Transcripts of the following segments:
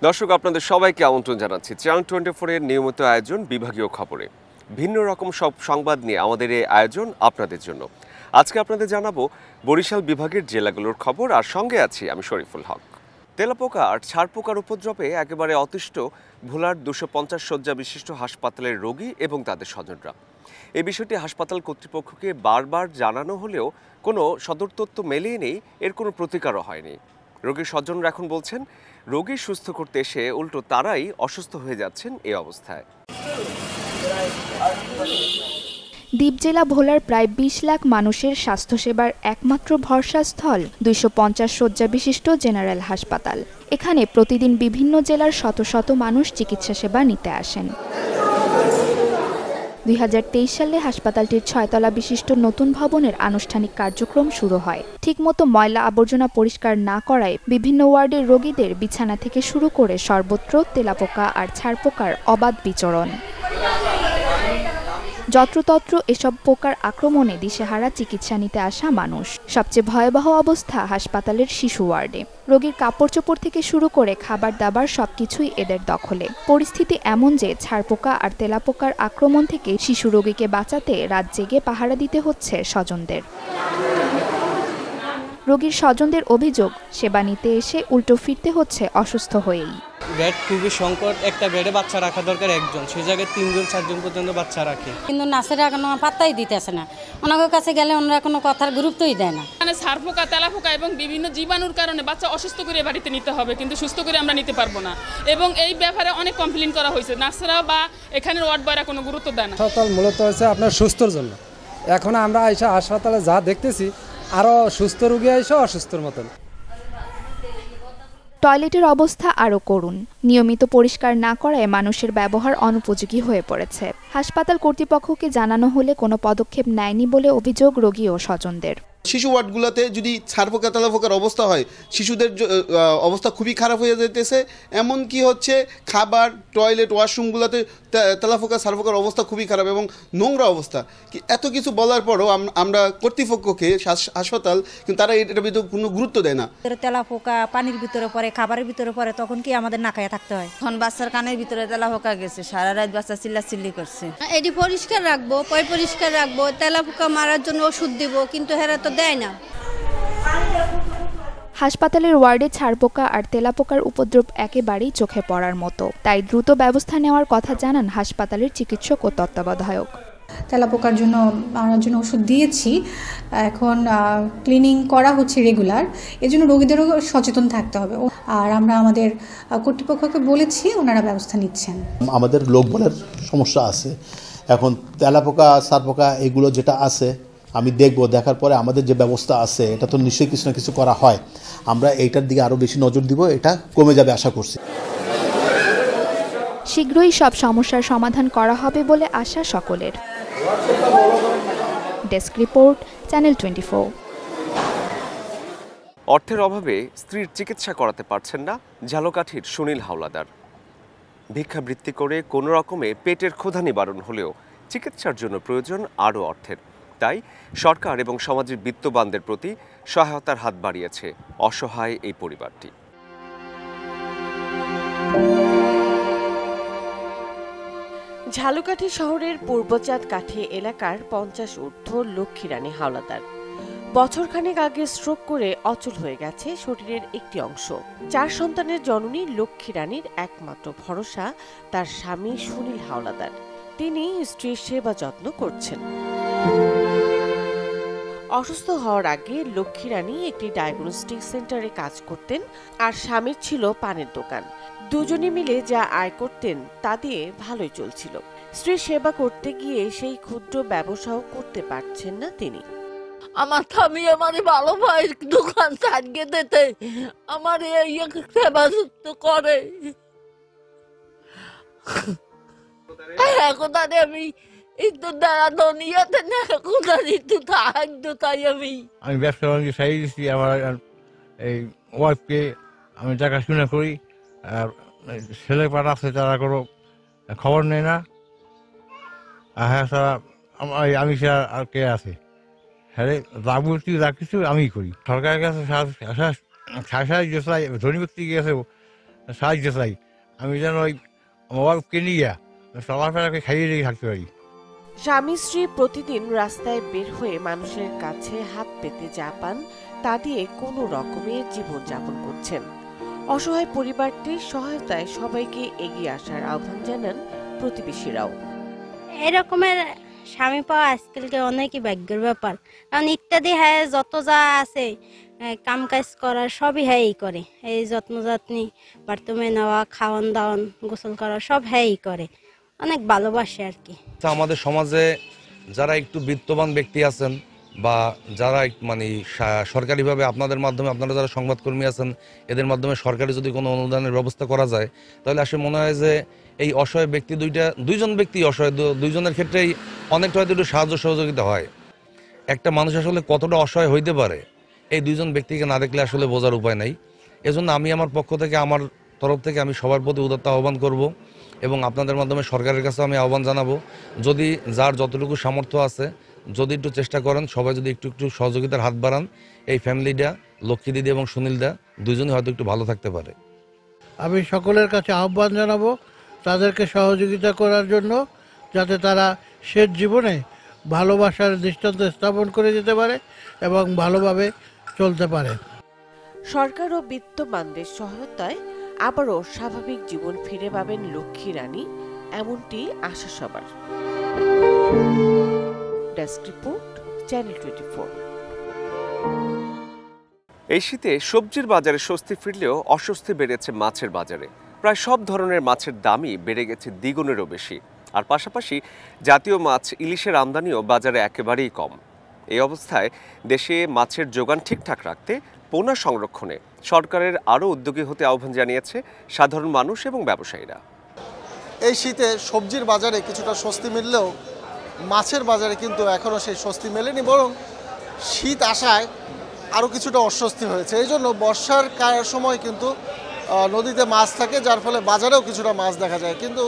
দর্শক, আপনাদের সবাইকে আমন্ত্রণ জানাচ্ছি চ্যানেল 24 এর নিয়মিত আয়োজন বিভাগীয় খবরে। ভিন্ন রকম সব সংবাদ নিয়ে আমাদের এই আয়োজন আপনাদের জন্য। আজকে আপনাদের জানাবো বরিশাল বিভাগের জেলাগুলোর খবর, আর সঙ্গে আছি আমি শরীফুল হক। তেলাপোকা আর ছারপোকার উপদ্রবে একেবারে অতিষ্ঠ ভোলার 250 শয্যা বিশিষ্ট হাসপাতালের রোগী এবং তাদের স্বজনরা। এই বিষয়টি হাসপাতাল কর্তৃপক্ষকে বারবার জানানো হলেও কোনো সদর তথ্য মেলেনি, এর কোনো প্রতিকারও হয়নি। রোগীর স্বজনরা এখন বলছেন, রোগী সুস্থ করতে এসে উল্টো তারাই অসুস্থ হয়ে যাচ্ছেন এই অবস্থায়। দ্বীপ জেলা ভোলার প্রায় 20 লাখ মানুষের স্বাস্থ্যসেবার একমাত্র ভরসাস্থল 250 শয্যা বিশিষ্ট জেনারেল হাসপাতাল। এখানে প্রতিদিন বিভিন্ন জেলার শত শত মানুষ চিকিৎসা সেবা নিতে আসেন। 2023 সালে হাসপাতালটির 6 তলা বিশিষ্ট নতুন ভবনের আনুষ্ঠানিক কার্যক্রম শুরু হয়। ঠিকমতো ময়লা আবর্জনা পরিষ্কার না করায় বিভিন্ন ওয়ার্ডের রোগীদের বিছানা থেকে শুরু করে সর্বত্র তেলাপোকা আর ছারপোকার অবাধ বিচরণ। যত্রতত্র এসব পোকার আক্রমণে দিশেহারা চিকিৎসা নিতে আসা মানুষ। সবচেয়ে ভয়াবহ অবস্থা হাসপাতালের শিশু ওয়ার্ডে। রোগীর কাপড় চোপড় থেকে শুরু করে খাবার দাবার সবকিছুই এদের দখলে। পরিস্থিতি এমন যে ছারপোকা আর তেলাপোকার আক্রমণ থেকে শিশু রোগীকে বাঁচাতে রাত জেগে পাহারা দিতে হচ্ছে স্বজনদের। রোগীর স্বজনদের অভিযোগ, সেবা নিতে এসে উল্টো ফিরতে হচ্ছে অসুস্থ হয়েই। বেড খুবই সংকট, একটা বেডে বাচ্চা রাখা দরকার একজন, সেই জায়গায় 3জন 4জন পর্যন্ত বাচ্চা রাখে। কিন্তু নার্সেরা কোনো পাত্তাই দিতেছে না, ওনাদের কাছে গেলে ওনারা কোনো কথার গুরুত্বই দেয় না। মানে ছারপোকা, তেলাপোকা এবং বিভিন্ন জীবাণুর কারণে বাচ্চা অসুস্থ করে বাড়িতে নিতে হবে, কিন্তু সুস্থ করে আমরা নিতে পারবো না। এবং এই ব্যাপারে অনেক কমপ্লেন করা হয়েছে, নার্সেরা বা এখানের ওয়ার্ড বয়রা কোনো গুরুত্ব দেয় না। হাসপাতাল মূলত হচ্ছে আপনার সুস্থর জন্য। এখন আমরা আইসা হাসপাতালে যা দেখতেছি, আরও সুস্থ রোগী আইসা অসুস্থর মতন। টয়লেটের অবস্থা আরও করুণ। নিয়মিত পরিষ্কার না করায় মানুষের ব্যবহার অনুপযোগী হয়ে পড়েছে। হাসপাতাল কর্তৃপক্ষকে জানানো হলে কোনো পদক্ষেপ নেয়নি বলে অভিযোগ রোগী ও স্বজনদের। শিশু ওয়ার্ডগুলোতে যদি ছারপোকা তেলাপোকার অবস্থা হয়, শিশুদের অবস্থা খুবই খারাপ হয়ে যেতেছে। এমন কি হচ্ছে, খাবার, টয়লেট, ওয়াশরুমগুলোতে তেলাপোকা ছারপোকার অবস্থা খুবই খারাপ এবং নোংরা অবস্থা। এত কিছু বলার পরও আমরা কর্তৃপক্ষকে, হাসপাতাল, কিন্তু তারা এটার ভিতরে কোনো গুরুত্ব দেয় না। তেলাপোকা পানির ভিতরে পড়ে, খাবারের ভিতরে পড়ে, তখন কি আমাদের না খাইয়া থাকতে হয়? এখন বাচ্চার কানের ভিতরে তেলাপোকা গেছে, সারা রাত বাচ্চা চিল্লাচিল্লি করছে। এটি পরিষ্কার রাখবো, পরিষ্কার রাখবো, তেলাপোকা মারার জন্য ওষুধ দিব, কিন্তু হেরা তো দেয় না। হাসপাতালের ওয়ার্ডে ছারপোকা আর তেলাপোকার উপদ্রব একেবারেই চোখে পড়ার মতো। তাই দ্রুত ব্যবস্থা নেওয়ার কথা জানান হাসপাতালের চিকিৎসক ও তত্ত্বাবধায়ক। তেলাপোকার জন্য মারার জন্য ওষুধ দিয়েছি, এখন ক্লিনিং করা হচ্ছে রেগুলার। এজন্য রোগীদেরও সচেতন থাকতে হবে। আর আমরা আমাদের কর্তৃপক্ষকে বলেছি, ওনারা ব্যবস্থা নিচ্ছেন। আমাদের লোকবলের সমস্যা আছে। এখন তেলাপোকা, ছারপোকা এগুলো যেটা আছে আমি দেখব, দেখার পরে আমাদের যে ব্যবস্থা আছে এটা তো নিশ্চয়ই কিছু না কিছু করা হয়। আমরা এইটার দিকে আরও বেশি নজর দিব, এটা কমে যাবে আশা করছি। শীঘ্রই সব সমস্যার সমাধান করা হবে বলে আশা সকলের। Desk report, channel 24। অর্থের অভাবে স্ত্রীর চিকিৎসা করাতে পারছেন না ঝালকাঠির সুনীল হাওলাদার। ভিক্ষাবৃত্তি করে কোনো রকমে পেটের ক্ষুধা নিবারণ হলেও চিকিৎসার জন্য প্রয়োজন আরও অর্থের। তাই সরকার এবং সমাজের বিত্তবানদের প্রতি সহায়তার হাত বাড়িয়েছে অসহায় এই পরিবারটি। ঝালকাঠি শহরের পূর্বচাঁদ কাঠি এলাকার 50 ঊর্ধ্ব লক্ষ্মীরানী হাওলাদার বছরখানেক আগে স্ট্রোক করে অচল হয়ে গেছে শরীরের একটি অংশ। 4 সন্তানের জননী লক্ষ্মীরানীর একমাত্র ভরসা তার স্বামী সুনীল হাওলাদার। তিনি স্ত্রীর সেবা যত্ন করছেন। অসুস্থ হওয়ার আগে লক্ষ্মীরানী একটি ডায়াগনস্টিক সেন্টারে কাজ করতেন, আর স্বামীর ছিল পানের দোকান। দুজনে মিলে যা আয় করতেন তা দিয়ে ভালোই চলছিল। স্ত্রীর সেবা করতে গিয়ে সেই ক্ষুদ্র ব্যবসাও করতে পারছেন না তিনি। আমার স্বামী আমার ভালো ভাই দোকান চালিয়ে দিতে আমার সেবা যত্ন করে। এখন আমি আমি ব্যবসা বাণিজ্য সারিয়ে দিচ্ছি। আমার এই ওয়াইফকে আমি দেখাশোনা করি, আর ছেলে পাড়া আছে তারা কোনো খবর নেয় না। হ্যাঁ, তারা আমি আর কে আছে, হ্যাঁ যাবতীয় যা কিছু আমি করি। সরকারের কাছে ধনী ব্যক্তি গেছে সাহায্য চাই, আমি যেন ওই আমার ওয়াইফকে নিয়ে চলাফেরাকে খাইয়ে দিয়ে থাকতে পারি। স্বামী স্ত্রী প্রতিদিন রাস্তায় বের হয়ে মানুষের কাছে হাত পেতে যা পান তা দিয়ে কোনো রকমের জীবনযাপন করছেন। অসহায় পরিবারটির সহায়তায় সবাইকে এগিয়ে আসার আহ্বান জানান প্রতিবেশীরাও। এরকমের স্বামী পাওয়া আজকালকে অনেকই ভাগ্যের ব্যাপার, কারণ ইত্যাদি হ্যাঁ যত যা আছে কাম কাজ করার সবই হ্যাঁই করে, এই যত্ন যত্নি বাথরুমে নেওয়া, খাওয়ান দাওয়ান, গোসল করা সব হ্যাঁই করে, অনেক ভালোবাসে আর কি। আমাদের সমাজে যারা একটু বিত্তবান ব্যক্তি আছেন বা যারা মানে সরকারিভাবে আপনাদের মাধ্যমে, আপনারা যারা সংবাদকর্মী আছেন এদের মাধ্যমে সরকারি যদি কোনো অনুদানের ব্যবস্থা করা যায় তাহলে আসলে মনে হয় যে এই অসহায় ব্যক্তি দুইজন ব্যক্তি অসহায়, দুইজনের ক্ষেত্রেই অনেকটা হয়তো একটু সাহায্য সহযোগিতা হয়। একটা মানুষ আসলে কতটা অসহায় হইতে পারে এই দুইজন ব্যক্তিকে না দেখলে আসলে বোঝার উপায় নাই। এজন্য আমি আমার পক্ষ থেকে, আমার তরফ থেকে আমি সবার প্রতি উদাত্ত আহ্বান করব এবং আপনাদের মাধ্যমে সরকারের কাছে আমি আহ্বান জানাবো, যদি যার যতটুকু সামর্থ্য আছে যদি একটু চেষ্টা করেন, সবাই যদি একটু একটু সহযোগিতার হাত বাড়ান, এই ফ্যামিলিটা লক্ষ্মী দিদি এবং সুনীলদা দুইজনই হয়তো একটু ভালো থাকতে পারে। আমি সকলের কাছে আহ্বান জানাবো তাদেরকে সহযোগিতা করার জন্য, যাতে তারা শেষ জীবনে ভালোবাসার দৃষ্টান্ত স্থাপন করে যেতে পারে এবং ভালোভাবে চলতে পারে। সরকার ও বিত্তবানদের সহায়তায় আবারও স্বাভাবিক জীবন ফিরে পাবেন লক্ষ্মী রানী, এমনটি আশা সবার। Desk report, channel 24। এই শীতে সবজির বাজারে স্বস্তি ফিরলেও অস্বস্তি বেড়েছে মাছের বাজারে। প্রায় সব ধরনের মাছের দামই বেড়ে গেছে দ্বিগুণেরও বেশি, আর পাশাপাশি জাতীয় মাছ ইলিশের আমদানিও বাজারে একেবারেই কম। এই অবস্থায় দেশে মাছের যোগান ঠিকঠাক রাখতে পোনা সংরক্ষণে সরকারের আরও উদ্যোগী হতে আহ্বান জানিয়েছে সাধারণ মানুষ এবং ব্যবসায়ীরা। এই শীতে সবজির বাজারে কিছুটা স্বস্তি মিললেও মাছের বাজারে কিন্তু এখনও সেই স্বস্তি মেলেনি, বরং শীত আসায় আরও কিছুটা অস্বস্তি হয়েছে। এই জন্য বর্ষার সময় কিন্তু নদীতে মাছ থাকে, যার ফলে বাজারেও কিছুটা মাছ দেখা যায়, কিন্তু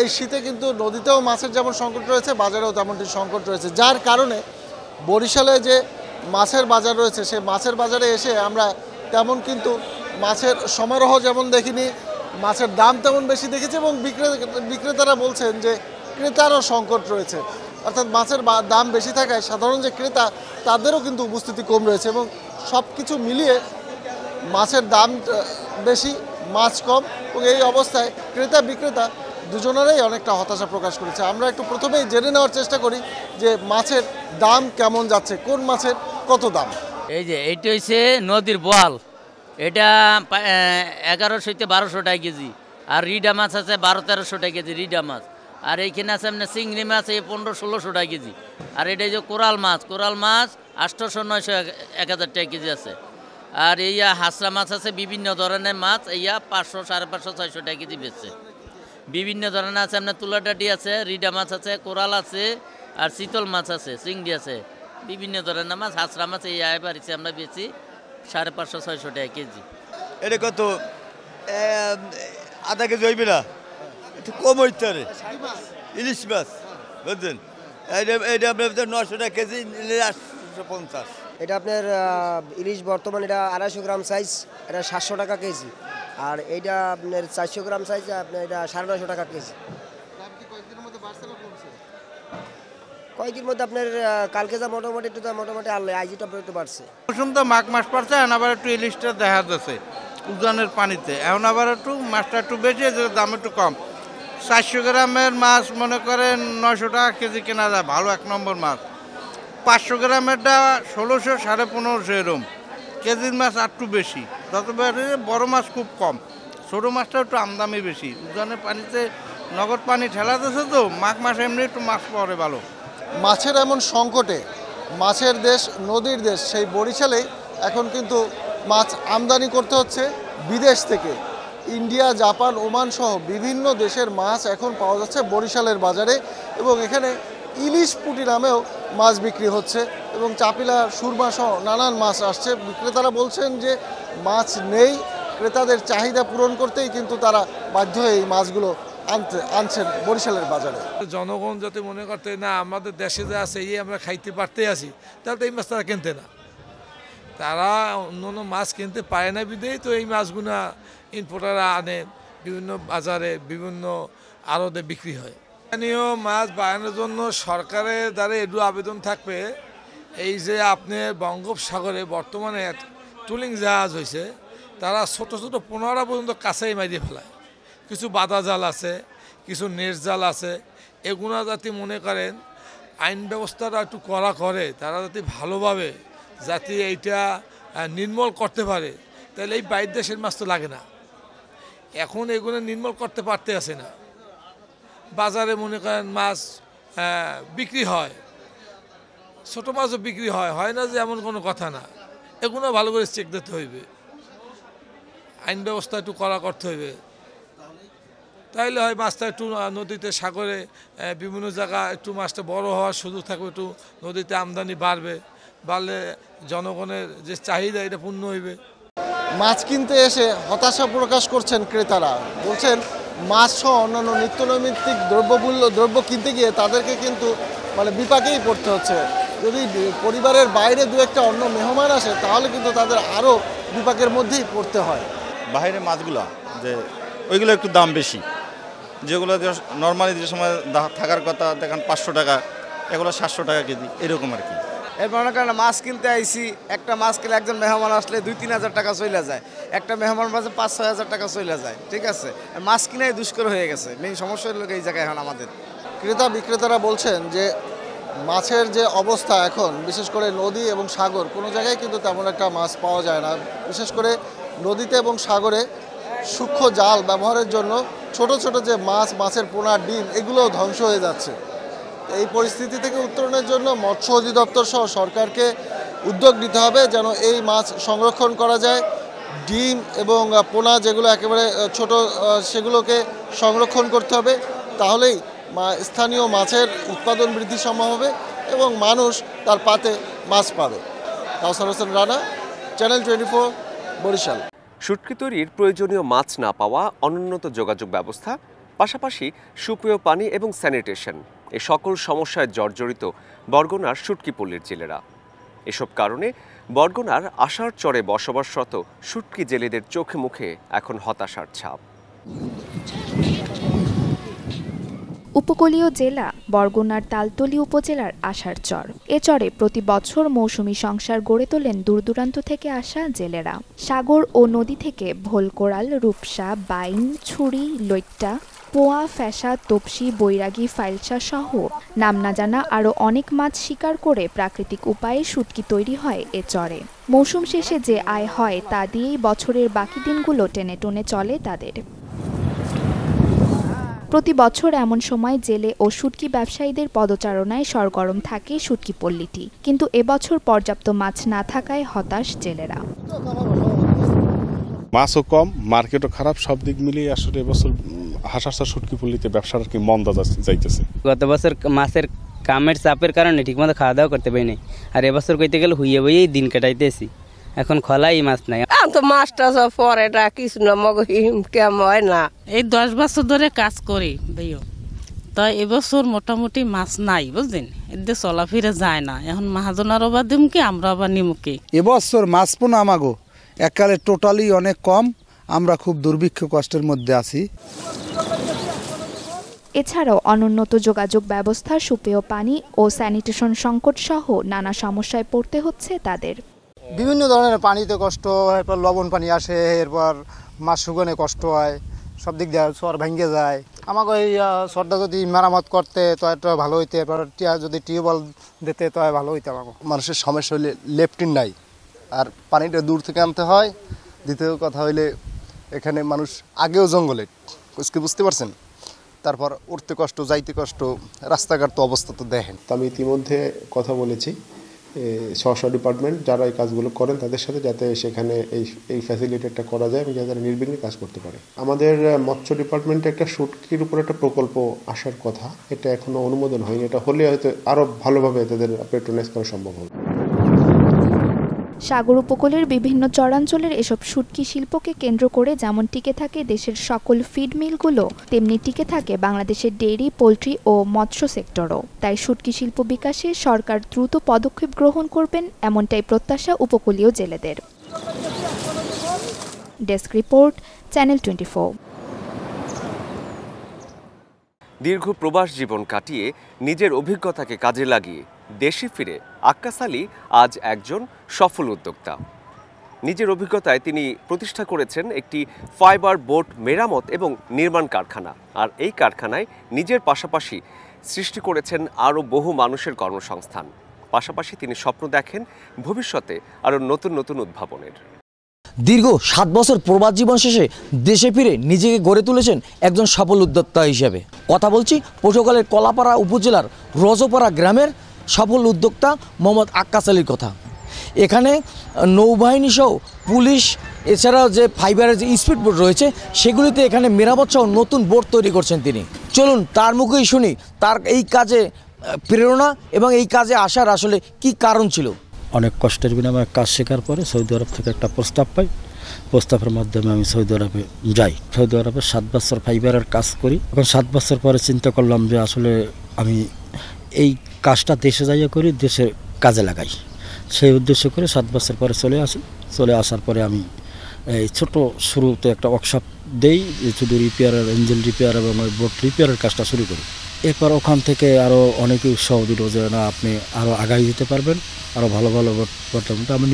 এই শীতে কিন্তু নদীতেও মাছের যেমন সংকট রয়েছে, বাজারেও তেমনটি সংকট রয়েছে, যার কারণে বরিশালে যে মাছের বাজার রয়েছে সেই মাছের বাজারে এসে আমরা তেমন কিন্তু মাছের সমারোহ যেমন দেখিনি, মাছের দাম তেমন বেশি দেখেছি এবং বিক্রেতারা বলছেন যে ক্রেতারও সংকট রয়েছে, অর্থাৎ মাছের দাম বেশি থাকায় সাধারণ যে ক্রেতা তাদেরও কিন্তু উপস্থিতি কম রয়েছে এবং সব কিছু মিলিয়ে মাছের দাম বেশি, মাছ কম, এবং এই অবস্থায় ক্রেতা বিক্রেতা দুজনেরই অনেকটা হতাশা প্রকাশ করেছে। আমরা একটু প্রথমেই জেনে নেওয়ার চেষ্টা করি যে মাছের দাম কেমন যাচ্ছে, কোন মাছের কত দাম। এই যে এইটা হচ্ছে নদীর বোয়াল, এটা 1100 থেকে 1200 টাকা কেজি, আর রিডা মাছ আছে 1200-1300 টাকা কেজি রিডা মাছ, আর এইখানে আছে আপনার চিংড়ি মাছ 1500-1600 টাকা কেজি, আর এটা যে কোরাল মাছ 800-900-1000 টাকা কেজি আছে, আর এইয়া হাঁসরা মাছ আছে বিভিন্ন ধরনের মাছ, এইয়া 500-550-600 টাকা কেজি বেচছে। বিভিন্ন ধরনের আছে আপনার তুলাডাটি আছে, রিডা মাছ আছে, কোরাল আছে, আর চিতল মাছ আছে, চিংড়ি আছে, বিভিন্ন ধরনের মাছ। হাঁসরা মাছ এই বাড়িতে আমরা বেচি 550-600 টাকা কেজি। এটা কত আধা কেজি হইবে না, একটু কম হইতে পারে। ইলিশ মাছ বুঝছেন, এটা আপনার 900 টাকা কেজি, 850। এটা আপনার ইলিশ বর্তমান এটা 250 গ্রাম সাইজ, এটা 700 টাকা কেজি, আর এইটা আপনার 400 গ্রাম সাইজ, আপনার এটা 950 টাকা কেজি। কয়েকদিন মধ্যে আপনার কালকে যা মোটামুটি একটু মোটামুটি আনলে আইজিটা একটু বাড়ছে। মৌসুম তো মাঘ মাস পড়ছে, এখন আবার একটু ইলিশটা দেখা যাচ্ছে উজানের পানিতে, এখন আবার একটু মাছটা একটু বেশি, দাম একটু কম। 400 গ্রামের মাছ মনে করেন 900 টাকা কেজি কেনা যায়, ভালো 1 নম্বর মাছ। 500 গ্রামেরটা 1600, 1550 এরম। কেজির মাছ একটু বেশি, যত বড় মাছ খুব কম, ছোটো মাছটা একটু আমদামি বেশি। উজানের পানিতে নগদ পানি ঠেলা দিচ্ছে তো, মাঘ মাসে এমনি একটু মাছ পড়ে ভালো। মাছের এমন সংকটে মাছের দেশ, নদীর দেশ সেই বরিশালে এখন কিন্তু মাছ আমদানি করতে হচ্ছে বিদেশ থেকে। ইন্ডিয়া, জাপান, ওমান সহ বিভিন্ন দেশের মাছ এখন পাওয়া যাচ্ছে বরিশালের বাজারে, এবং এখানে ইলিশ পুঁটি নামেও মাছ বিক্রি হচ্ছে এবং চাপিলা, সুরমা সহ নানান মাছ আসছে। বিক্রেতারা বলছেন যে মাছ নেই, ক্রেতাদের চাহিদা পূরণ করতেই কিন্তু তারা বাধ্য হয়ে এই মাছগুলো আনছেন বরিশালের বাজারে। জনগণ যাতে মনে করতে না আমাদের দেশে যা আছে এই আমরা খাইতে পারতে আছি, তাহলে এই মাছ তারা কিনতে না। তারা অন্য অন্য মাছ কিনতে পারে না বিধেই তো এই মাছগুলা ইম্পোর্টাররা আনে, বিভিন্ন বাজারে বিভিন্ন আড়তে বিক্রি হয়। স্থানীয় মাছ বাড়ানোর জন্য সরকারের দ্বারা একটু আবেদন থাকবে, এই যে আপনি বঙ্গোপসাগরে বর্তমানে টুলিং জাহাজ হয়েছে, তারা ছোট ছোট 15টা পর্যন্ত কাছেই মারিয়ে ফেলায়। কিছু বাদা জাল আছে, কিছু নেট জাল আছে, এগুলো যাতে মনে করেন আইন ব্যবস্থাটা একটু কড়া করে, তারা যাতে ভালোভাবে যাতে এইটা নির্মূল করতে পারে, তাহলে এই বাইরের দেশের মাছ তো লাগে না। এখন এগুলো নির্মূল করতে পারতে আসে না। বাজারে মনে করেন মাছ বিক্রি হয়, ছোট মাছও বিক্রি হয় না যে এমন কোনো কথা না। এগুলো ভালো করে চেক দিতে হইবে, আইন ব্যবস্থা একটু কড়া করতে হইবে, তাইলে হয় মাছটা একটু নদীতে সাগরে বিভিন্ন জায়গা একটু মাছটা বড় হওয়ার সুযোগ থাকবে, একটু নদীতে আমদানি বাড়লে জনগণের যে চাহিদা এটা পূর্ণ হইবে। মাছ কিনতে এসে হতাশা প্রকাশ করছেন ক্রেতারা, বলছেন মাছ সহ অন্যান্য নিত্যনৈমিত্তিক দ্রব্য কিনতে গিয়ে তাদেরকে কিন্তু বিপাকেই পড়তে হচ্ছে। যদি পরিবারের বাইরে দু একটা অন্য মেহমান আসে তাহলে কিন্তু তাদের আরও বিপাকের মধ্যেই পড়তে হয়। বাইরের মাছগুলো যে ওইগুলো একটু দাম বেশি, যেগুলো নর্মালি যে সময় থাকার কথা দেখেন 500 টাকা, এগুলো 700 টাকা কেজি এরকম আর কি। এর মনে করেন মাছ কিনতে আইসি, একটা মাছ কিনলে একজন মেহমান আসলে 2-3 হাজার টাকা চলে যায়, একটা মেহমান মাঝে 5-6 হাজার টাকা চলে যায়, ঠিক আছে। মাছ কিনাই দুষ্কর হয়ে গেছে, মেইন সমস্যা হলো এই জায়গায় এখন আমাদের। ক্রেতা বিক্রেতারা বলছেন যে মাছের যে অবস্থা এখন, বিশেষ করে নদী এবং সাগর, কোনো জায়গায় কিন্তু তেমন একটা মাছ পাওয়া যায় না। বিশেষ করে নদীতে এবং সাগরে সূক্ষ্ম জাল ব্যবহারের জন্য ছোট ছোট যে মাছের পোনা, ডিম এগুলোও ধ্বংস হয়ে যাচ্ছে। এই পরিস্থিতি থেকে উত্তরণের জন্য মৎস্য অধিদপ্তর সহ সরকারকে উদ্যোগ নিতে হবে যেন এই মাছ সংরক্ষণ করা যায়। ডিম এবং পোনা যেগুলো একেবারে ছোট, সেগুলোকে সংরক্ষণ করতে হবে, তাহলেই স্থানীয় মাছের উৎপাদন বৃদ্ধি সম্ভব হবে এবং মানুষ তার পাতে মাছ পাবে। কাউসার হোসেন রানা, চ্যানেল 24, বরিশাল। শুটকি তৈরির প্রয়োজনীয় মাছ না পাওয়া, অনুন্নত যোগাযোগ ব্যবস্থা, পাশাপাশি সুপেয় পানি এবং স্যানিটেশন, এ সকল সমস্যায় জর্জরিত বরগুনার শুটকিপল্লীর জেলেরা। এসব কারণে বরগুনার আষাঢ় চরে বসবাসরত শুটকি জেলেদের চোখে মুখে এখন হতাশার ছাপ। উপকূলীয় জেলা বরগুনার তালতলী উপজেলার আষাঢ় চর। এ চরে প্রতি বছর মৌসুমী সংসার গড়ে তোলেন দূরদূরান্ত থেকে আসা জেলেরা। সাগর ও নদী থেকে ভোল কোরাল, রূপসা, বাইন, ছুরি, লইট্টা, পোয়া, ফ্যাসা, তপসি, বৈরাগী, ফাইলসা সহ নাম না জানা আরও অনেক মাছ শিকার করে প্রাকৃতিক উপায়ে শুটকি তৈরি হয় এ চরে। মৌসুম শেষে যে আয় হয় তা দিয়েই বছরের বাকি দিনগুলো টেনে টুনে চলে তাদের। প্রতি বছর এমন সময় জেলে ও শুটকি ব্যবসায়ীদের পদচারণায় সরগরম থাকে শুটকিপল্লীটি, কিন্তু এবছর পর্যাপ্ত মাছ না থাকায় হতাশ জেলেরা। মাছও কম, মার্কেটও খারাপ, সব দিক মিলিয়ে আসলে এবছর হাসার শুটকিপল্লীতে ব্যবসার কি মন্দা যাইতেছে। গত বছর মাছের কামের চাপের কারণে ঠিকমতো খাওয়া দাওয়া করতে পারি নাই, আর এবছর কইতে গেলে হুইয়ে বইয়েই দিন কাটাইতেছি। এখন খলাই মাছ নাই, তো মাছটা সব পরে কিছু না, মগ হিমকেম হয় না। এই 10 বছর ধরে কাজ করি ভাইও, তাই এবছর মোটামুটি মাছ নাই, বুঝলেন, এদের চলাফিরে যায় না। এখন মহাজনার আবার দিমকে, আমরা আবার নিমুকে। এবছর মাছ পোনা আমাগো এককালে টোটালি অনেক কম, আমরা খুব দুর্ভিক্ষ কষ্টের মধ্যে আছি। এছাড়াও অনুন্নত যোগাযোগ ব্যবস্থা, সুপেয় পানি ও স্যানিটেশন সংকট সহ নানা সমস্যায় পড়তে হচ্ছে তাদের। বিভিন্ন ধরনের পানিতে কষ্ট, এরপর লবণ পানি আসে, এরপর মাছ শুকানে কষ্ট হয়, সব দিক দিয়ে চর ভেঙে যায়। আমাকে এই চরটা যদি মেরামত করতে তো একটা ভালো হইতে, এরপর যদি টিউবওয়েল দিতে তো ভালো হইতে। আমাকে মানুষের সমস্যা হইলে লেফটিন নাই, আর পানিটা দূর থেকে আনতে হয়। দ্বিতীয় কথা হইলে এখানে মানুষ আগেও জঙ্গলে, বুঝতে পারছেন, তারপর উঠতে কষ্ট, যাইতে কষ্ট, রাস্তাঘাট তো অবস্থা তো দেখেন। আমি ইতিমধ্যে কথা বলেছি স্ব ডিপার্টমেন্ট যারা এই কাজগুলো করেন তাদের সাথে, যাতে সেখানে এই ফ্যাসিলিটিটা করা যায় এবং যাতে নির্বিঘ্নে কাজ করতে পারে। আমাদের মৎস্য ডিপার্টমেন্টে একটা শুটকির উপর একটা প্রকল্প আসার কথা, এটা এখনো অনুমোদন হয়নি। এটা হলে হয়তো আরও ভালোভাবে তাদের পেট্রোনাইজ করা সম্ভব হবে। সাগর উপকূলের বিভিন্ন চরাঞ্চলের এসব শুটকি শিল্পকে কেন্দ্র করে যেমন টিকে থাকে দেশের সকল ফিড মিলগুলো, তেমনি টিকে থাকে বাংলাদেশের ডেইরি, পোল্ট্রি ও মৎস্য সেক্টরও। তাই শুটকি শিল্প বিকাশে সরকার দ্রুত পদক্ষেপ গ্রহণ করবেন, এমনটাই প্রত্যাশা উপকূলীয় জেলেদের। Desk report, channel 24। দীর্ঘ প্রবাস জীবন কাটিয়ে নিজের অভিজ্ঞতাকে কাজে লাগিয়ে দেশে ফিরে আক্কাস আলী আজ একজন সফল উদ্যোক্তা। নিজের অভিজ্ঞতায় তিনি প্রতিষ্ঠা করেছেন একটি ফাইবার বোট মেরামত এবং নির্মাণ কারখানা। আর এই কারখানায় নিজের পাশাপাশি সৃষ্টি করেছেন আরও বহু মানুষের কর্মসংস্থান। পাশাপাশি তিনি স্বপ্ন দেখেন ভবিষ্যতে আরও নতুন নতুন উদ্ভাবনের। দীর্ঘ 7 বছর প্রবাস জীবন শেষে দেশে ফিরে নিজেকে গড়ে তুলেছেন একজন সফল উদ্যোক্তা হিসেবে। কথা বলছি পটুয়াখালীর কলাপাড়া উপজেলার রজপাড়া গ্রামের সফল উদ্যোক্তা মোহাম্মদ আক্কাস আলীর কথা। এখানে নৌবাহিনী সহ পুলিশ, এছাড়াও যে ফাইবারের যে স্পিড বোট রয়েছে সেগুলিতে এখানে মেরামত সহ নতুন বোট তৈরি করছেন তিনি। চলুন তার মুখেই শুনি তার এই কাজে প্রেরণা এবং এই কাজে আসার আসলে কি কারণ ছিল। অনেক কষ্টের বিনিময়ে কাজ শেখার পরে সৌদি আরব থেকে একটা প্রস্তাব পাই। প্রস্তাবের মাধ্যমে আমি সৌদি আরবে যাই। সৌদি আরবে 7 বছর ফাইবারের কাজ করি। এখন 7 বছর পরে চিন্তা করলাম যে আসলে আমি এই কাজটা দেশে যাইয়া করি, দেশে কাজে লাগাই। সেই উদ্দেশ্য করে 7 বছর পরে চলে আসি। চলে আসার পরে আমি এই ছোট শুরুতে একটা ওয়ার্কশপ দেই, শুধু রিপেয়ারের, ইঞ্জিন রিপেয়ার এবং বোট রিপেয়ারের কাজটা শুরু করি। এরপর ওখান থেকে আরও অনেকে উৎসাহ দিল যে না আপনি আরও আগাই দিতে পারবেন, আরও ভালো ভালো বোট করতে পারবেন। আমি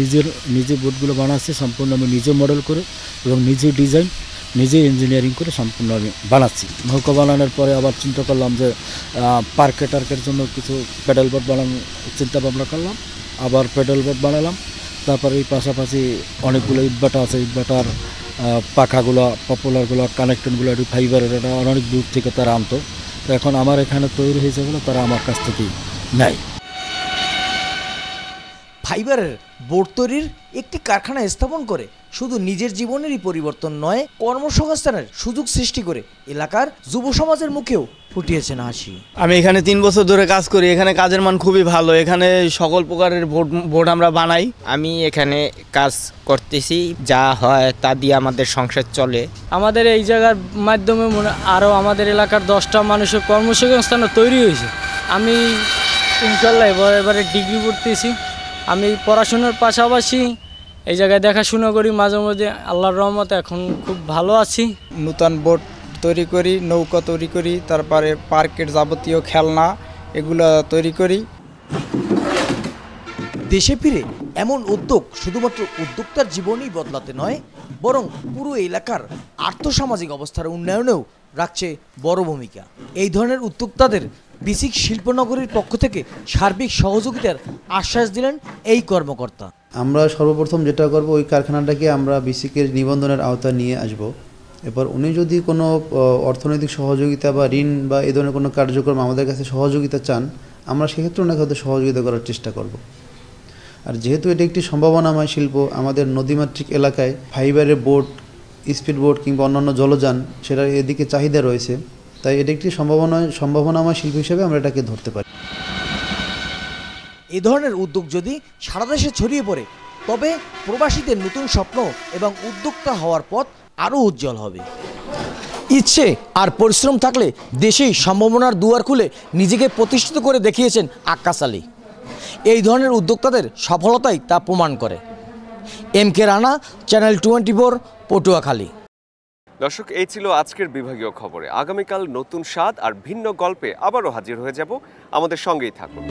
নিজে বোটগুলো বানাচ্ছি সম্পূর্ণ, আমি নিজে মডেল করে এবং নিজে ডিজাইন, নিজে ইঞ্জিনিয়ারিং করে সম্পূর্ণ আমি বানাচ্ছি। নৌকা বানানোর পরে আবার চিন্তা করলাম যে পার্কে টার্কের জন্য কিছু প্যাডেল বোট বানানো চিন্তা ভাবনা করলাম, আবার প্যাডেল বোট বানালাম। তারপরে এই পাশাপাশি অনেকগুলো ইটভাটা আছে, ইটভাটার পাখাগুলো, পপুলারগুলো, কানেকশনগুলো একটু ফাইবারের, অনেক দূর থেকে তারা আনতো। তো এখন আমার এখানে তৈরি হয়েছে বলে তারা আমার কাছ থেকেই নেয়। ফাইবারের বোট তৈরির একটি কারখানা স্থাপন করে শুধু নিজের জীবনেরই পরিবর্তন নয়, কর্মসংস্থানের সুযোগ সৃষ্টি করে এলাকার যুব সমাজের মুখেও ফুটিয়েছেন হাসি। আমি এখানে 3 বছর ধরে কাজ করি। এখানে কাজের মান খুবই ভালো। এখানে সকল প্রকারের বোট আমরা বানাই। আমি এখানে কাজ করতেছি, যা হয় তা দিয়ে আমাদের সংসার চলে। আমাদের এই জায়গার মাধ্যমে আরও আমাদের এলাকার 10টা মানুষের কর্মসংস্থান তৈরি হয়েছে। আমি ইনশাল্লাহ এবারে ডিগ্রি পড়তেছি। আমি পড়াশোনার পাশাপাশি এই জায়গায় দেখাশোনা করি মাঝে মাঝে, আল্লাহর রহমতে এখন খুব ভালো আছি। নতুন বোট তৈরি করি, নৌকা তৈরি করি, তারপরে পার্কের যাবতীয় খেলনা এগুলো তৈরি করি। দেশে ফিরে এমন উদ্যোগ শুধুমাত্র উদ্যোক্তার জীবনই বদলাতে নয়, বরং পুরো এলাকার আর্থসামাজিক অবস্থার উন্নয়নেও রাখছে বড় ভূমিকা। এই ধরনের উদ্যোক্তাদের বিসিক শিল্পনগরীর পক্ষ থেকে সার্বিক সহযোগিতার আশ্বাস দিলেন এই কর্মকর্তা। আমরা সর্বপ্রথম যেটা করব, ওই কারখানাটাকে আমরা বিসিকের নিবন্ধনের আওতায় নিয়ে আসব। এবার উনি যদি কোনো অর্থনৈতিক সহযোগিতা বা ঋণ বা এই ধরনের কোনো কার্যক্রম আমাদের কাছে সহযোগিতা চান, আমরা সেক্ষেত্রে ওনাকে হয়তো সহযোগিতা করার চেষ্টা করব। আর যেহেতু এটা একটি সম্ভাবনাময় শিল্প, আমাদের নদীমাতৃক এলাকায় ফাইবারের বোট, স্পিড বোট কিংবা অন্যান্য জলযান সেটার এদিকে চাহিদা রয়েছে, তাই এটা একটি সম্ভাবনাময় শিল্প হিসেবে আমরা এটাকে ধরতে পারি। এ ধরনের উদ্যোগ যদি সারা দেশে ছড়িয়ে পড়ে, তবে প্রবাসীদের নতুন স্বপ্ন এবং উদ্যোক্তা হওয়ার পথ আরও উজ্জ্বল হবে। ইচ্ছে আর পরিশ্রম থাকলে দেশেই সম্ভাবনার দুয়ার খুলে নিজেকে প্রতিষ্ঠিত করে দেখিয়েছেন আক্কাস আলী। এই ধরনের উদ্যোক্তাদের সফলতাই তা প্রমাণ করে। MK Rana, channel 24, Patuakhali. দর্শক, এই ছিল আজকের বিভাগীয় খবরে। আগামীকাল নতুন স্বাদ আর ভিন্ন গল্পে আবারও হাজির হয়ে যাব। আমাদের সঙ্গেই থাকুন।